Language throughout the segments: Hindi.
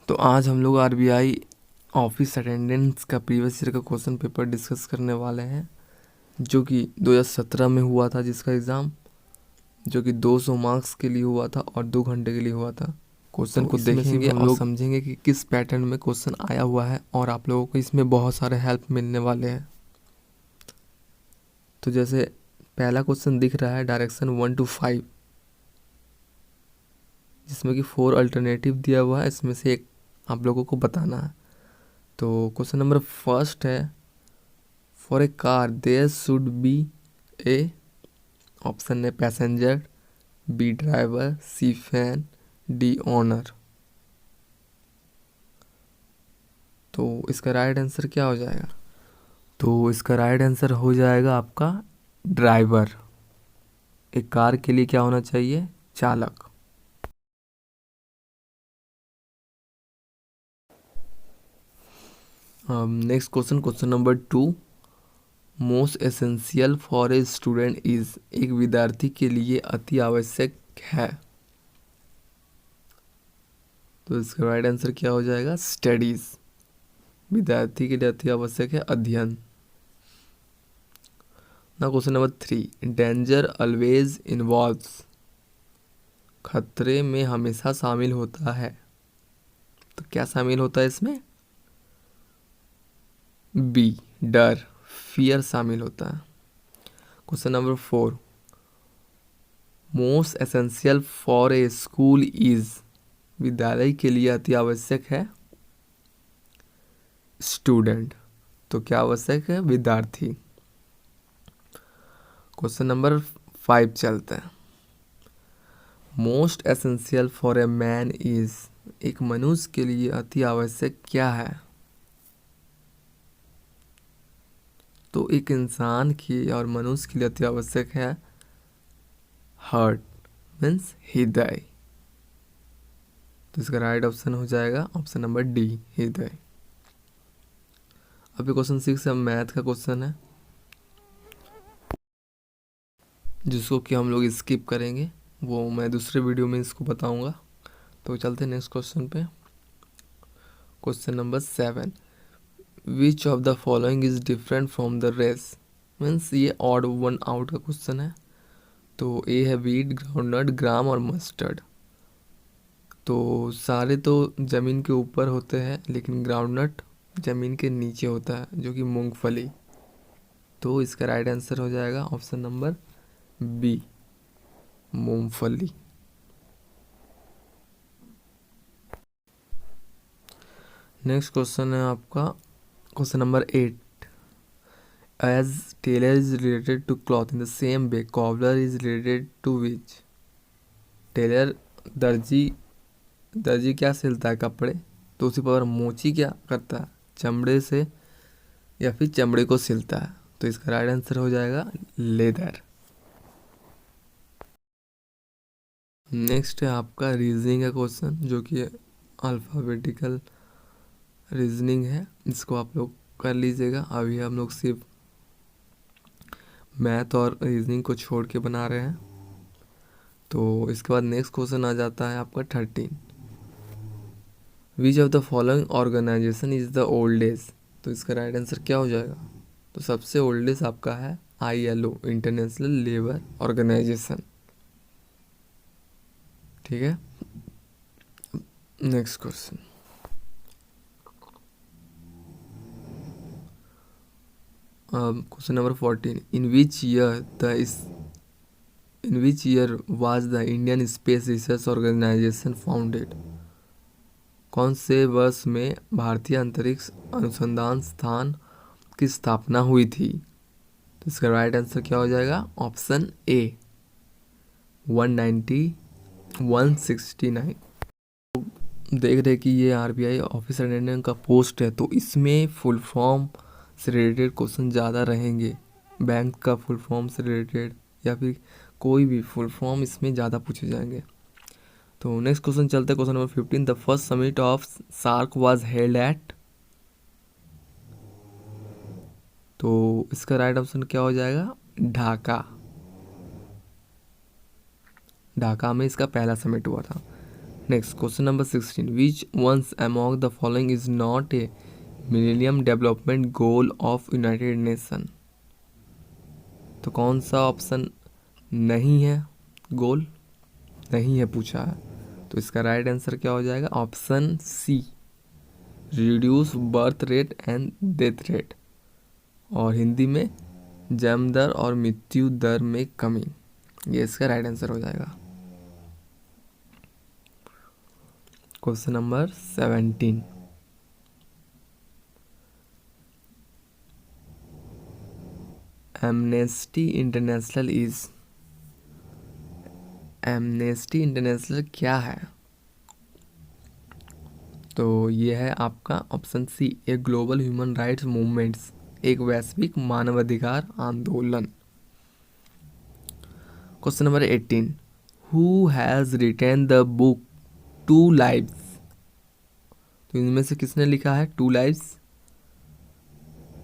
तो आज हम लोग आरबीआई ऑफिस अटेंडेंस का प्रीवियस ईयर का क्वेश्चन पेपर डिस्कस करने वाले हैं, जो कि 2017 में हुआ था, जिसका एग्ज़ाम जो कि 200 मार्क्स के लिए हुआ था और 2 घंटे के लिए हुआ था। क्वेश्चन को देखेंगे और समझेंगे कि किस पैटर्न में क्वेश्चन आया हुआ है और आप लोगों को इसमें बहुत सारे हेल्प मिलने वाले हैं। तो जैसे पहला क्वेश्चन दिख रहा है डायरेक्शन 1 to 5, जिसमें कि 4 अल्टरनेटिव दिया हुआ है, इसमें से एक आप लोगों को बताना है। तो क्वेश्चन नंबर फर्स्ट है, for a car there should be A, option है passenger, B driver, C fan, D owner. तो इसका राइट आंसर क्या हो जाएगा? तो इसका राइट आंसर हो जाएगा आपका ड्राइवर। एक कार के लिए क्या होना चाहिए? चालक। Next question, question number 2, most essential for a student is, एक विद्यार्थी के लिए अति आवश्यक है। तो इसका राइट आंसर क्या हो जाएगा? स्टडीज। विद्यार्थी के लिए अति आवश्यक है अध्ययन। ना question number 3, danger always involves, खतरे में हमेशा शामिल होता है। तो क्या शामिल होता है इसमें? बी डर, फियर शामिल होता है। Question number 4, most essential for a school is, विद्यालय के लिए अति आवश्यक है स्टूडेंट। तो क्या आवश्यक है? विद्यार्थी। क्वेश्चन नंबर 5 चलते हैं, most essential for a man is, एक मनुष्य के लिए अति आवश्यक क्या है? तो एक इंसान की और मनुष्य के लिए अति आवश्यक है हार्ट, मीन्स हृदय। तो इसका राइट ऑप्शन हो जाएगा ऑप्शन नंबर डी, हृदय। अभी क्वेश्चन 6 मैथ का क्वेश्चन है, जिसको कि हम लोग स्किप करेंगे, वो मैं दूसरे वीडियो में इसको बताऊंगा। तो चलते हैं नेक्स्ट क्वेश्चन पे। Question number 7, which of the following is different from the rest, means ये ऑड वन आउट का क्वेश्चन है। तो ए है वीट, ग्राउंडनट, ग्राम और मस्टर्ड। तो सारे तो ज़मीन के ऊपर होते हैं, लेकिन ग्राउंडनट ज़मीन के नीचे होता है, जो कि मूंगफली। तो इसका राइट आंसर हो जाएगा ऑप्शन नंबर बी, मूंगफली। नेक्स्ट क्वेश्चन है आपका question number 8, as tailor is related to cloth in the same way cobbler is related to which. Tailor दर्जी क्या सिलता है? कपड़े। तो उसी पर मोची क्या करता है? चमड़े से या फिर चमड़े को सिलता है। तो इसका राइट आंसर हो जाएगा लेदर। नेक्स्ट है आपका रीजनिंग का क्वेश्चन, जो कि अल्फ़ाबेटिकल रीजनिंग है। इसको आप लोग कर लीजिएगा। अभी हम लोग सिर्फ मैथ और रीजनिंग को छोड़ के बना रहे हैं। तो इसके बाद नेक्स्ट क्वेश्चन आ जाता है आपका 13, which of the following organisation is the oldest. तो इसका राइट आंसर क्या हो जाएगा? तो सबसे ओल्डेस्ट आपका है ILO, इंटरनेशनल लेबर ऑर्गेनाइजेशन। ठीक है। Next question, question number 14, in which year was the Indian Space Research Organisation founded. कौन से वर्ष में भारतीय अंतरिक्ष अनुसंधान संस्थान की स्थापना हुई थी? तो इसका राइट आंसर क्या हो जाएगा? ऑप्शन ए, 169। देख रहे कि ये आरबीआई ऑफिस अटेंडेंट का पोस्ट है, तो इसमें फुल फॉर्म से रिलेटेड क्वेश्चन ज़्यादा रहेंगे। बैंक का फुल फॉर्म से रिलेटेड या फिर कोई भी फुल फॉर्म इसमें ज़्यादा पूछे जाएंगे। तो नेक्स्ट क्वेश्चन चलते हैं, question number 15, the first summit of SAARC was held at. तो इसका राइट ऑप्शन क्या हो जाएगा? ढाका में इसका पहला समिट हुआ था। Next question number 16, which ones among the following is not a millennium development goal of United Nation. तो कौन सा ऑप्शन नहीं है, गोल नहीं है पूछा है, तो इसका राइट आंसर क्या हो जाएगा, option C, reduce birth rate and death rate, और हिंदी में जन्म दर और मृत्यु दर में कमी, ये इसका राइट आंसर हो जाएगा। Question number 17, Amnesty International is, Amnesty International क्या है, तो ये है आपका option C, a global human rights movements, एक वैश्विक मानवाधिकार आंदोलन। Question number 18, who has written the book two lives, तो इनमें से किसने लिखा है टू लाइव्स,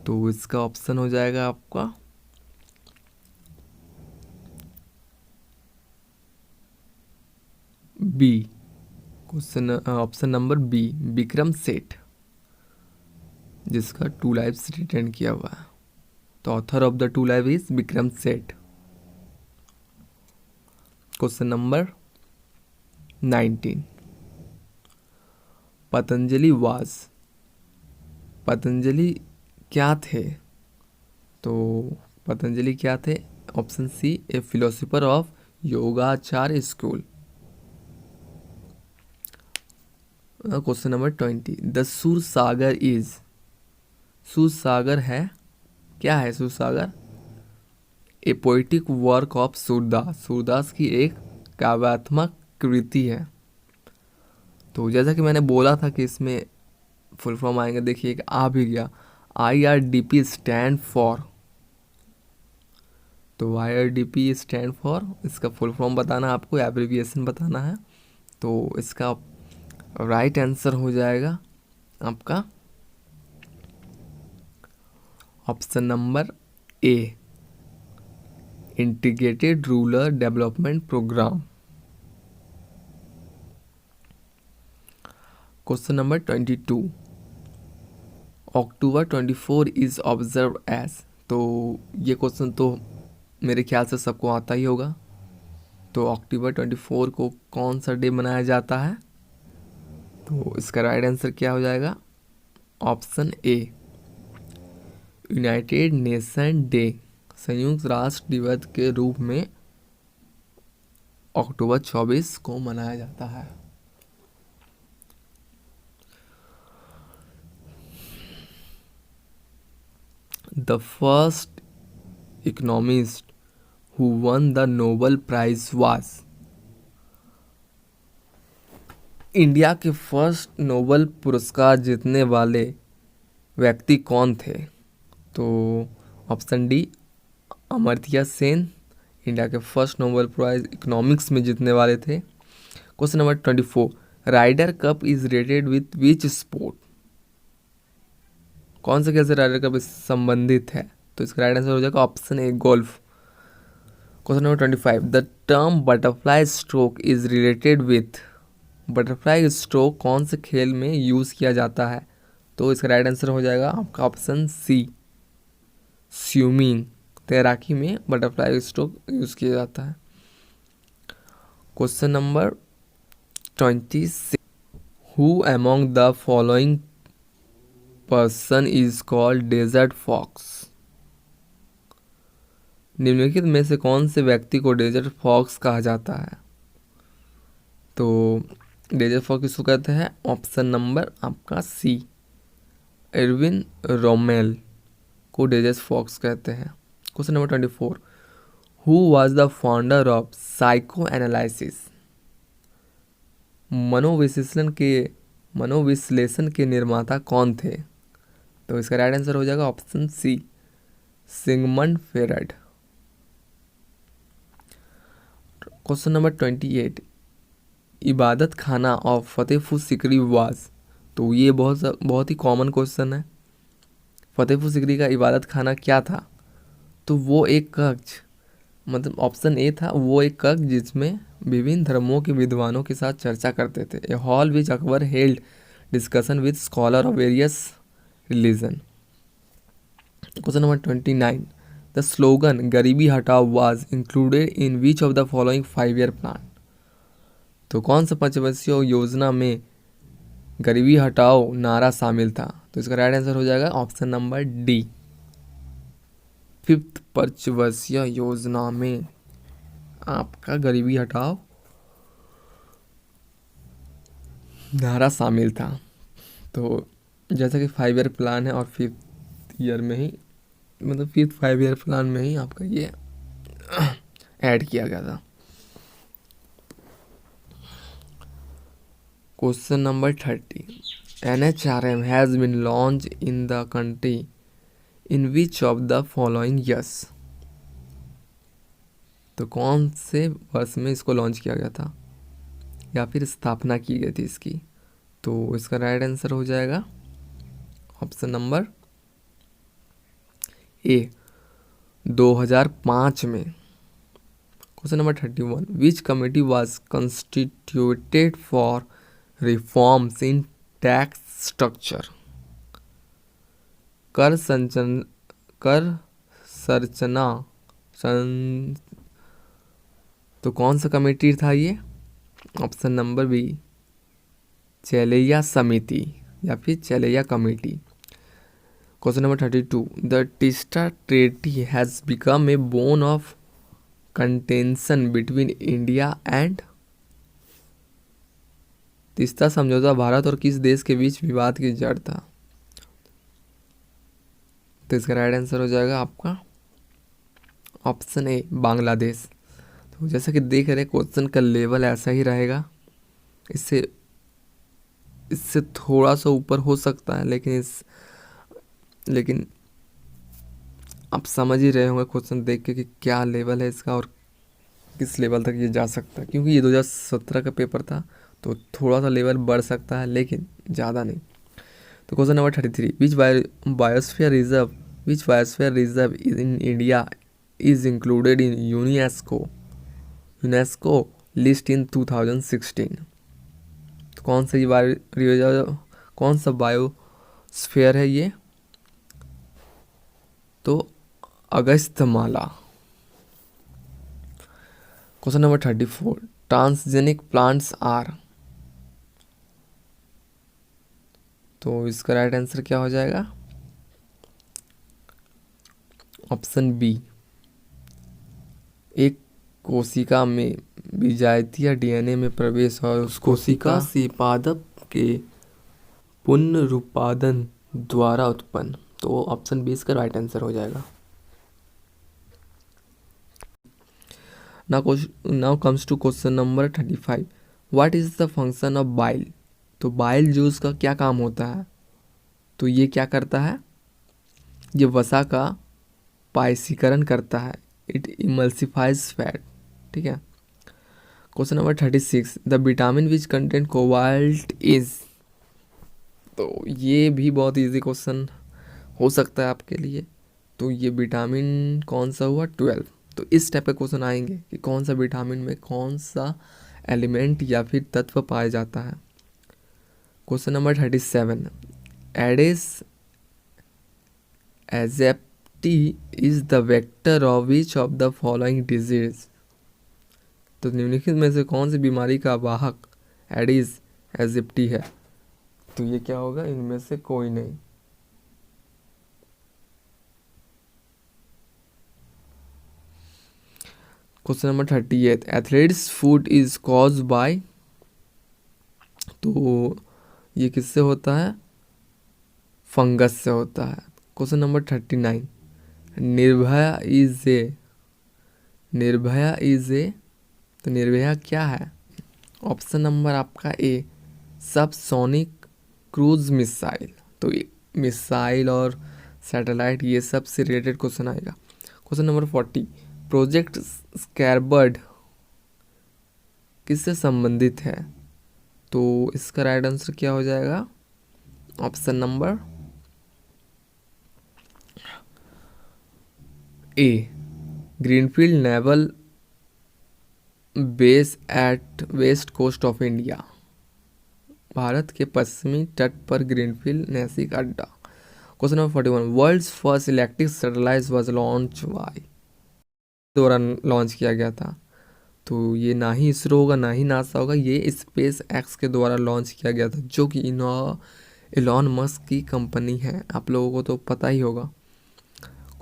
तो इसका ऑप्शन हो जाएगा आपका B, question option number B, Vikram Seth, जिसका टू लाइव्स रिटेन किया हुआ है, तो author of the two live is Vikram Seth. Question number 19, Patanjali was, Patanjali क्या थे, तो पतंजलि क्या थे, option C, a philosopher of Yogacharya school. Question number 20, the Sur Sagar is, Sur Sagar है, क्या है Sur Sagar, a poetic work of Surdas, Surdas की एक काव्यात्मक कृति है। तो जैसा कि मैंने बोला था कि इसमें फुल फॉर्म आएंगे, देखिए एक आ भी गया, IRDP स्टैंड फॉर, तो IRDP स्टैंड फॉर, इसका फुल फॉर्म बताना आपको, एब्रिविएशन बताना है, तो इसका राइट आंसर हो जाएगा आपका option number A, integrated rural development programme. Question number 22, October 24 is observe as, तो ये क्वेश्चन तो मेरे ख्याल से सबको आता ही होगा, तो अक्टूबर 24 को कौन सा डे मनाया जाता है, तो इसका राइट आंसर क्या हो जाएगा, ऑप्शन ए, यूनाइटेड नेशन डे, संयुक्त राष्ट्र दिवस के रूप में अक्टूबर 24 को मनाया जाता है। The first economist who won the Nobel prize was, India के फर्स्ट नोबेल पुरस्कार जीतने वाले व्यक्ति कौन थे, तो option D, Amartya Sen, India के फर्स्ट नोबेल प्राइज इकोनॉमिक्स में जीतने वाले थे। Question number 24, Ryder Cup is related with which sport, कौन से कैसे राइडर कप संबंधित है, तो इसका राइट आंसर हो जाएगा option A, golf. Question number 25, the term butterfly stroke is related with, butterfly stroke कौन से खेल में यूज़ किया जाता है, तो इसका राइट आंसर हो जाएगा आपका ऑप्शन सी, स्विमिंग, तैराकी में बटरफ्लाई स्ट्रोक यूज़ किया जाता है। Question number 26, who among the following person is called desert fox, निम्नलिखित में से कौन से व्यक्ति को डेजर्ट फॉक्स कहा जाता है, तो डेजर्ट फॉक्स किसको कहते हैं, ऑप्शन नंबर आपका सी, एरविन रोमेल को डेजर्ट फॉक्स कहते हैं। Question number 24, who was the founder of psychoanalysis, मनोविश्लेषण के निर्माता कौन थे, तो इसका राइट आंसर हो जाएगा option C, Sigmund Freud. Question number 28, Ibadat खाना ऑफ फतेहपुर सिकरी वाज, तो ये बहुत ही कॉमन क्वेश्चन है, फतेहपुर सिकरी का इबादत खाना क्या था, तो वो एक कक्ष मतलब ऑप्शन ए था वो एक कक्ष जिसमें विभिन्न धर्मों के विद्वानों के साथ चर्चा करते थे। A hall which Akbar held discussion with scholar of various religion. Question number 29, the slogan Garibi Hatao was included in which of the following 5 year plan. तो कौन सा पंचवर्षीय योजना में गरीबी हटाओ नारा शामिल था? तो इसका राइट आंसर हो जाएगा ऑप्शन नंबर डी। 5th पंचवर्षीय योजना में आपका गरीबी हटाओ नारा शामिल था। तो जैसा कि 5 ईयर प्लान है और 5th ईयर में ही मतलब 5th 5 ईयर प्लान में ही आपका ये ऐड किया गया था। Question number 30, NHRM has been launch in the country in which of the following years. तो कौन से वर्ष में इसको लॉन्च किया गया था या फिर स्थापना की गई थी इसकी? तो इसका राइट आंसर हो जाएगा ऑप्शन नंबर ए 2005 में। Question number 31, which committee was constituted for reforms in tax structure. कर संरचना तो कौन सा कमेटी था ये? ऑप्शन नंबर बी चेलैया समिति या फिर Chelliah committee. Question number 32, the Teesta treaty has become a bone of contention between India and. Teesta समझौता भारत और किस देश के बीच विवाद की जड़ था? तो इसका राइट आंसर हो जाएगा आपका ऑप्शन ए बांग्लादेश। तो जैसा कि देख रहे क्वेश्चन का लेवल ऐसा ही रहेगा, इससे थोड़ा सा ऊपर हो सकता है, लेकिन आप समझ ही रहे होंगे क्वेश्चन देख के कि क्या लेवल है इसका और किस लेवल तक ये जा सकता है, क्योंकि ये 2017 का पेपर था तो थोड़ा सा लेवल बढ़ सकता है लेकिन ज़्यादा नहीं। तो question number 33, which biosphere reserve in India is included in UNESCO list in 2016। तो कौन सा बायोस्फीयर है ये? तो Agasthyamala. Question number 34, transgenic plants are. तो इसका राइट आंसर क्या हो जाएगा? ऑप्शन बी, एक कोशिका में विजातीय डीएनए में प्रवेश और उस कोशिका से पादप के पुनरुत्पादन द्वारा उत्पन्न। तो ऑप्शन बी इसका राइट आंसर हो जाएगा। Now comes to question number 35, what is the function of bile. तो बाइल जूस का क्या काम होता है? तो ये क्या करता है? ये वसा का पायसीकरण करता है, इट इमल्सिफाइज फैट। ठीक है। Question number 36, the vitamin which content cobalt is. तो ये भी बहुत इजी क्वेश्चन हो सकता है आपके लिए। तो ये विटामिन कौन सा हुआ? 12। तो इस टाइप के क्वेश्चन आएंगे कि कौन सा विटामिन में कौन सा एलिमेंट या फिर तत्व पाया जाता है। Question number 37, Aedes aegypti is the vector of which of the following disease. तो निम्नलिखित में से कौन सी बीमारी का वाहक एडिस एजिप्टी है? तो ये क्या होगा? इनमें से कोई नहीं। Question number 38, athletes food is cause by. तो ये किससे होता है? फंगस से होता है। Question number 39, Nirbhaya is a. तो निर्भया क्या है? ऑप्शन नंबर आपका ए सबसोनिक क्रूज मिसाइल। तो मिसाइल और सैटेलाइट ये सब से रिलेटेड क्वेश्चन आएगा। क्वेश्चन नंबर 40, प्रोजेक्ट स्कैरबर्ड किससे संबंधित है? तो इसका राइट आंसर क्या हो जाएगा? Option number A greenfield naval base at west coast of India. Bharat के पश्चिमी तट पर ग्रीनफील्ड नैसिक अड्डा। Question number 41, world's first electric satellite was launch by, द्वारा लॉन्च किया गया था। तो ये ना ही इसरो होगा ना ही नासा होगा, ये स्पेस एक्स के द्वारा लॉन्च किया गया था, जो कि इलॉन मस्क की कंपनी है, आप लोगों को तो पता ही होगा।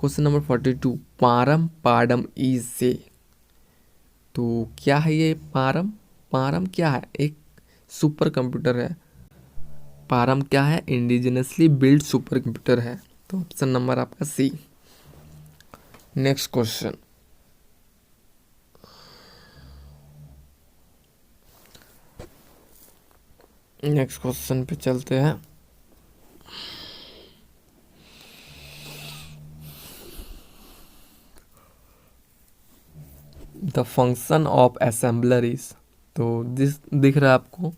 क्वेश्चन नंबर 42, पारम पाडम इज से। तो क्या है ये पारम? पारम क्या है? एक सुपर कंप्यूटर है। पारम क्या है? इंडिजिनसली बिल्ड सुपर कंप्यूटर है। तो ऑप्शन नंबर आपका सी। नेक्स्ट क्वेश्चन, नेक्स्ट क्वेश्चन पे चलते हैं। The function of assembler is. तो दिख रहा है आपको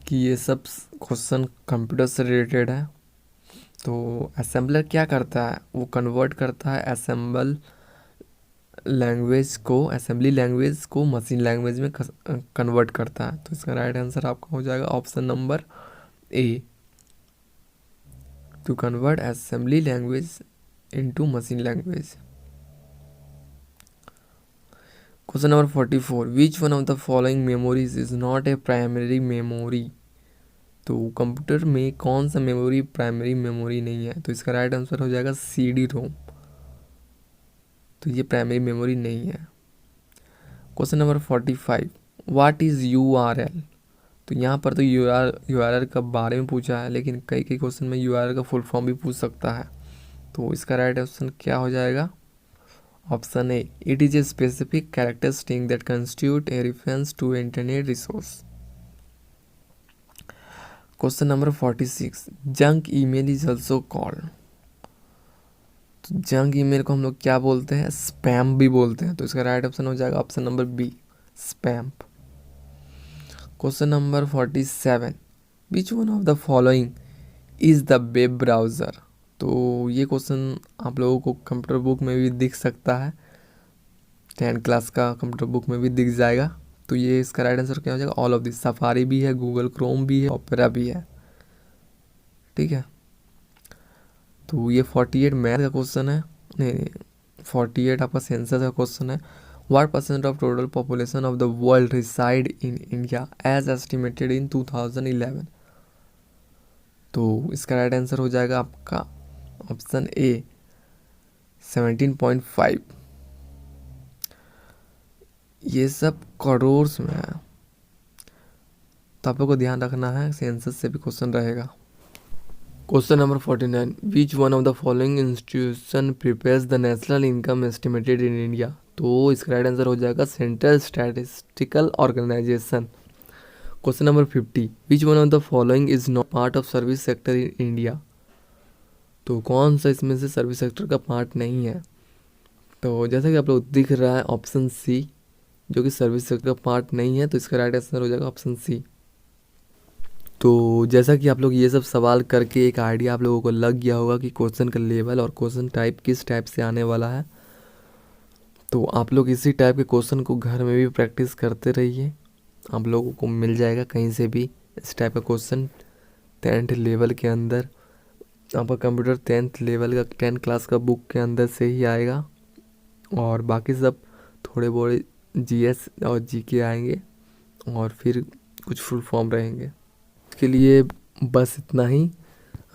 कि ये सब क्वेश्चन कंप्यूटर से रिलेटेड है। तो असेंबलर क्या करता है? वो कन्वर्ट करता है असेंबली लैंग्वेज को मशीन लैंग्वेज में कन्वर्ट करता है। तो इसका राइट आंसर आपका हो जाएगा option number A, to convert assembly language into machine language. Question number 44, which one of the following memories is not a primary memory. तो कंप्यूटर में कौन सा मेमोरी प्राइमरी मेमोरी नहीं है? तो इसका राइट आंसर हो जाएगा CD रोम। तो ये प्राइमरी मेमोरी नहीं है। Question number 45, what is URL। तो यहाँ पर तो URL का बारे में पूछा है, लेकिन कई क्वेश्चन में URL का फुल फॉर्म भी पूछ सकता है। तो इसका राइट ऑप्शन क्या हो जाएगा? Option A, it is a specific characteristic that constitute a reference to internet resource. Question number 46, junk email is also called. तो जंक ईमेल को हम लोग क्या बोलते हैं? स्पैम भी बोलते हैं। तो इसका राइट ऑप्शन हो जाएगा option number B, spam. Question number 47, which one of the following is the web browser. तो ये क्वेश्चन आप लोगों को कंप्यूटर बुक में भी दिख सकता है, 10th क्लास का कंप्यूटर बुक में भी दिख जाएगा। तो ये इसका राइट आंसर क्या हो जाएगा? All of this. सफारी भी है, गूगल क्रोम भी है, ओपेरा भी है। ठीक है, तो ये 48 मैथ का क्वेश्चन है, नहीं 48 आपका सेंसस का क्वेश्चन है। What percent of total population of the world reside in India as estimated in 2011। तो इसका राइट आंसर हो जाएगा आपका ऑप्शन ए, 17.5। ये सब करोड़ में है, तो आप लोग को ध्यान रखना है, सेंसस से भी क्वेश्चन रहेगा। Question number 49, which one of the following institution prepares the national income estimated in India. तो इसका राइट आंसर हो जाएगा central statistical organisation. Question number 50, which one of the following is not part of service sector in India. तो कौन सा इसमें से सर्विस सेक्टर का पार्ट नहीं है? तो जैसा कि आप लोग दिख रहा है ऑप्शन सी, जो कि सर्विस सेक्टर का पार्ट नहीं है। तो इसका राइट आंसर हो जाएगा ऑप्शन सी। तो जैसा कि आप लोग ये सब सवाल करके एक आइडिया आप लोगों को लग गया होगा कि क्वेश्चन का लेवल और क्वेश्चन टाइप किस टाइप से आने वाला है। तो आप लोग इसी टाइप के क्वेश्चन को घर में भी प्रैक्टिस करते रहिए, आप लोगों को मिल जाएगा कहीं से भी इस टाइप का क्वेश्चन। 10th लेवल के अंदर आपका कंप्यूटर 10th लेवल का 10th क्लास का बुक के अंदर से ही आएगा, और बाकी सब थोड़े बहुत GS और GK आएंगे, और फिर कुछ फुल फॉर्म रहेंगे। के लिए बस इतना ही,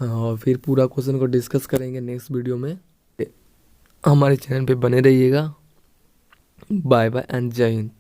और फिर पूरा क्वेश्चन को डिस्कस करेंगे नेक्स्ट वीडियो में। हमारे चैनल पे बने रहिएगा। बाय बाय एंड जय हिंद।